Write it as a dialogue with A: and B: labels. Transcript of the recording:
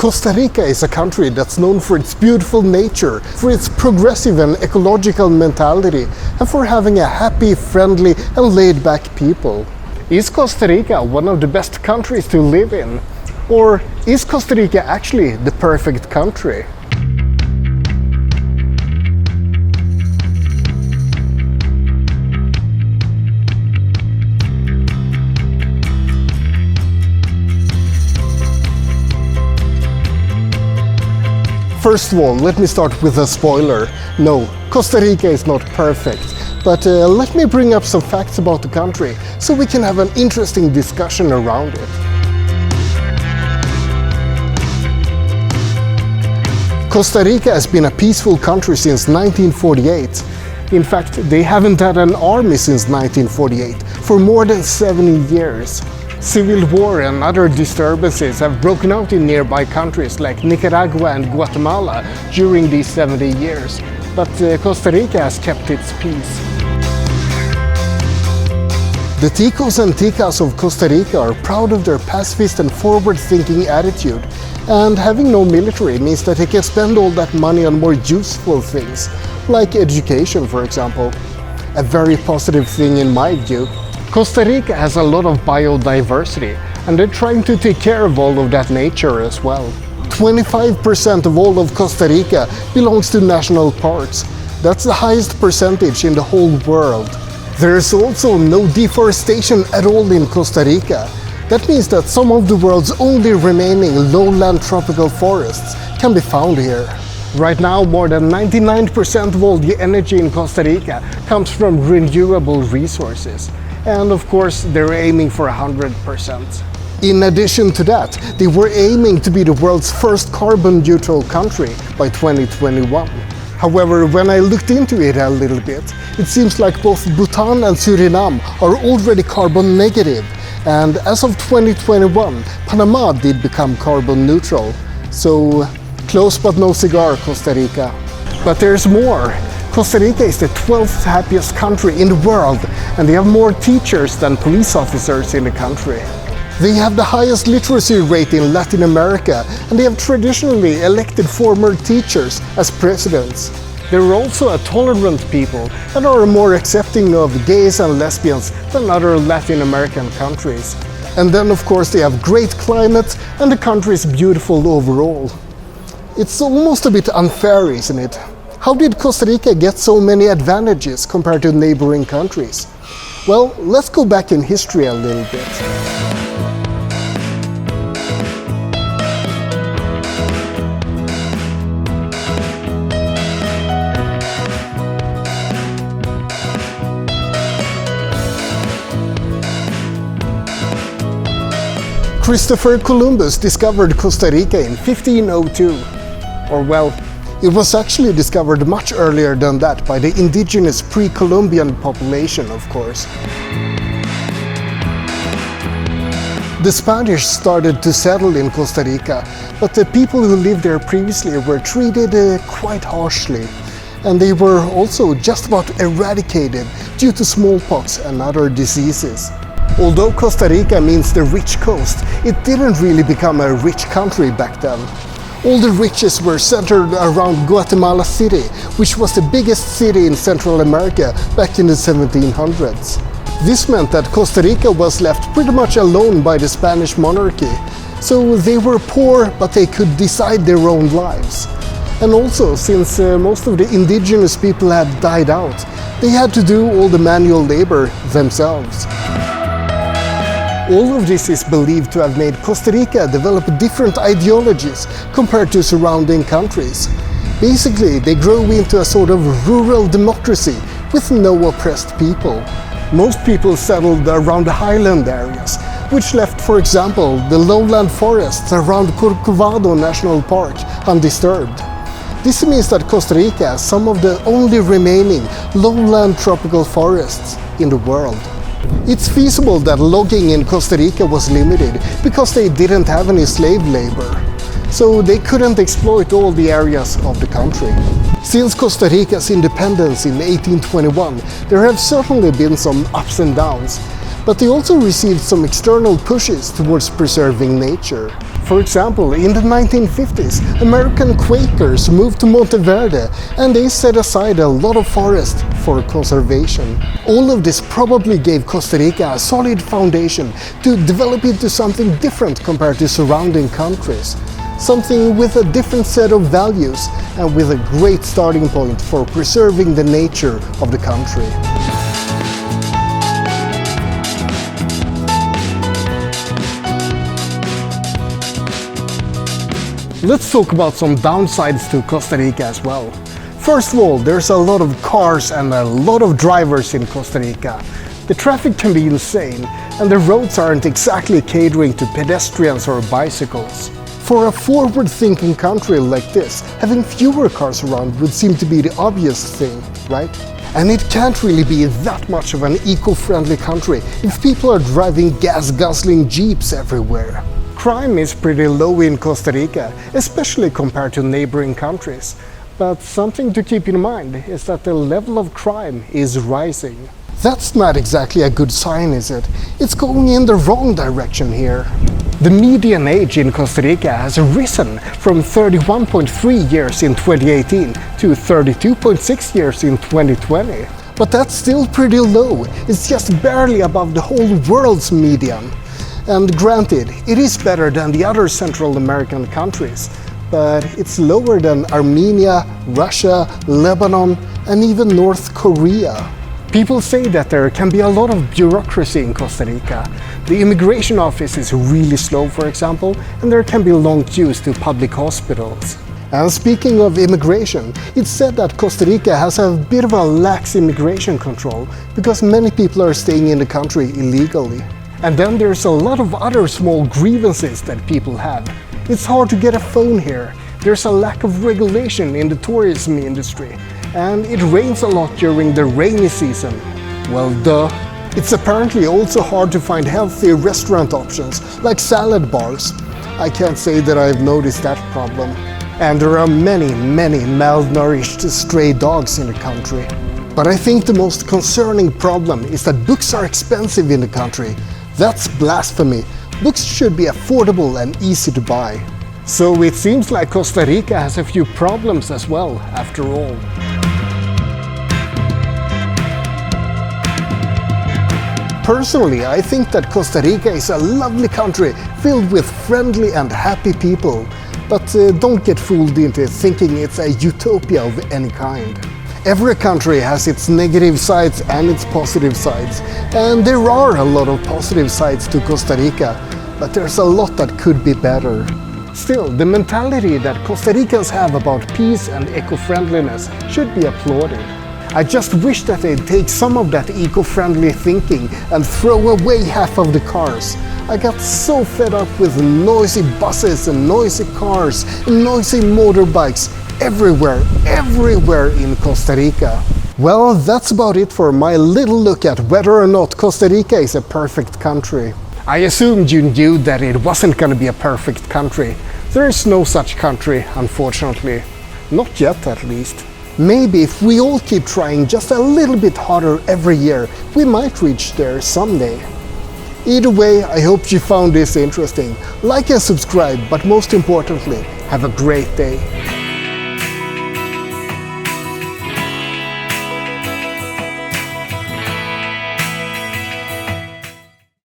A: Costa Rica is a country that's known for its beautiful nature, for its progressive and ecological mentality, and for having a happy, friendly and laid-back people. Is Costa Rica one of the best countries to live in? Or is Costa Rica actually the perfect country? First of all, let me start with a spoiler. No, Costa Rica is not perfect, but let me bring up some facts about the country so we can have an interesting discussion around it. Costa Rica has been a peaceful country since 1948. In fact, they haven't had an army since 1948, for more than 70 years. Civil war and other disturbances have broken out in nearby countries like Nicaragua and Guatemala during these 70 years, but Costa Rica has kept its peace. The ticos and ticas of Costa Rica are proud of their pacifist and forward-thinking attitude, and having no military means that they can spend all that money on more useful things, like education, for example. A very positive thing in my view. Costa Rica has a lot of biodiversity, and they're trying to take care of all of that nature as well. 25% of all of Costa Rica belongs to national parks. That's the highest percentage in the whole world. There is also no deforestation at all in Costa Rica. That means that some of the world's only remaining lowland tropical forests can be found here. Right now, more than 99% of all the energy in Costa Rica comes from renewable resources. And of course, they're aiming for 100%. In addition to that, they were aiming to be the world's first carbon-neutral country by 2021. However, when I looked into it a little bit, it seems like both Bhutan and Suriname are already carbon negative. And as of 2021, Panama did become carbon neutral. So, close but no cigar, Costa Rica. But there's more. Costa Rica is the 12th happiest country in the world, and they have more teachers than police officers in the country. They have the highest literacy rate in Latin America, and they have traditionally elected former teachers as presidents. They're also a tolerant people and are more accepting of gays and lesbians than other Latin American countries. And then of course they have great climate, and the country is beautiful overall. It's almost a bit unfair, isn't it? How did Costa Rica get so many advantages compared to neighboring countries? Well, let's go back in history a little bit. Christopher Columbus discovered Costa Rica in 1502. Or well, it was actually discovered much earlier than that by the indigenous pre-Columbian population, of course. The Spanish started to settle in Costa Rica, but the people who lived there previously were treated quite harshly, and they were also just about eradicated due to smallpox and other diseases. Although Costa Rica means the rich coast, it didn't really become a rich country back then. All the riches were centered around Guatemala City, which was the biggest city in Central America back in the 1700s. This meant that Costa Rica was left pretty much alone by the Spanish monarchy. So they were poor, but they could decide their own lives. And also, since most of the indigenous people had died out, they had to do all the manual labor themselves. All of this is believed to have made Costa Rica develop different ideologies compared to surrounding countries. Basically, they grew into a sort of rural democracy with no oppressed people. Most people settled around the highland areas, which left, for example, the lowland forests around Corcovado National Park undisturbed. This means that Costa Rica has some of the only remaining lowland tropical forests in the world. It's feasible that logging in Costa Rica was limited because they didn't have any slave labor, so they couldn't exploit all the areas of the country. Since Costa Rica's independence in 1821, there have certainly been some ups and downs, but they also received some external pushes towards preserving nature. For example, in the 1950s, American Quakers moved to Monteverde and they set aside a lot of forest for conservation. All of this probably gave Costa Rica a solid foundation to develop into something different compared to surrounding countries. Something with a different set of values and with a great starting point for preserving the nature of the country. Let's talk about some downsides to Costa Rica as well. First of all, there's a lot of cars and a lot of drivers in Costa Rica. The traffic can be insane, and the roads aren't exactly catering to pedestrians or bicycles. For a forward-thinking country like this, having fewer cars around would seem to be the obvious thing, right? And it can't really be that much of an eco-friendly country if people are driving gas-guzzling jeeps everywhere. Crime is pretty low in Costa Rica, especially compared to neighboring countries. But something to keep in mind is that the level of crime is rising. That's not exactly a good sign, is it? It's going in the wrong direction here. The median age in Costa Rica has risen from 31.3 years in 2018 to 32.6 years in 2020. But that's still pretty low. It's just barely above the whole world's median. And granted, it is better than the other Central American countries, but it's lower than Armenia, Russia, Lebanon, and even North Korea. People say that there can be a lot of bureaucracy in Costa Rica. The immigration office is really slow, for example, and there can be long queues to public hospitals. And speaking of immigration, it's said that Costa Rica has a bit of a lax immigration control because many people are staying in the country illegally. And then there's a lot of other small grievances that people have. It's hard to get a phone here. There's a lack of regulation in the tourism industry. And it rains a lot during the rainy season. Well, duh. It's apparently also hard to find healthy restaurant options, like salad bars. I can't say that I've noticed that problem. And there are many malnourished stray dogs in the country. But I think the most concerning problem is that books are expensive in the country. That's blasphemy. Books should be affordable and easy to buy. So it seems like Costa Rica has a few problems as well, after all. Personally, I think that Costa Rica is a lovely country filled with friendly and happy people. But don't get fooled into thinking it's a utopia of any kind. Every country has its negative sides and its positive sides, and there are a lot of positive sides to Costa Rica, but there's a lot that could be better. Still, the mentality that Costa Ricans have about peace and eco-friendliness should be applauded. I just wish that they'd take some of that eco-friendly thinking and throw away half of the cars. I got so fed up with noisy buses and noisy cars and noisy motorbikes everywhere in Costa Rica. Well, that's about it for my little look at whether or not Costa Rica is a perfect country. I assumed you knew that it wasn't gonna be a perfect country. There is no such country, unfortunately. Not yet, at least. Maybe if we all keep trying just a little bit harder every year, we might reach there someday. Either way, I hope you found this interesting. Like and subscribe, but most importantly, have a great day.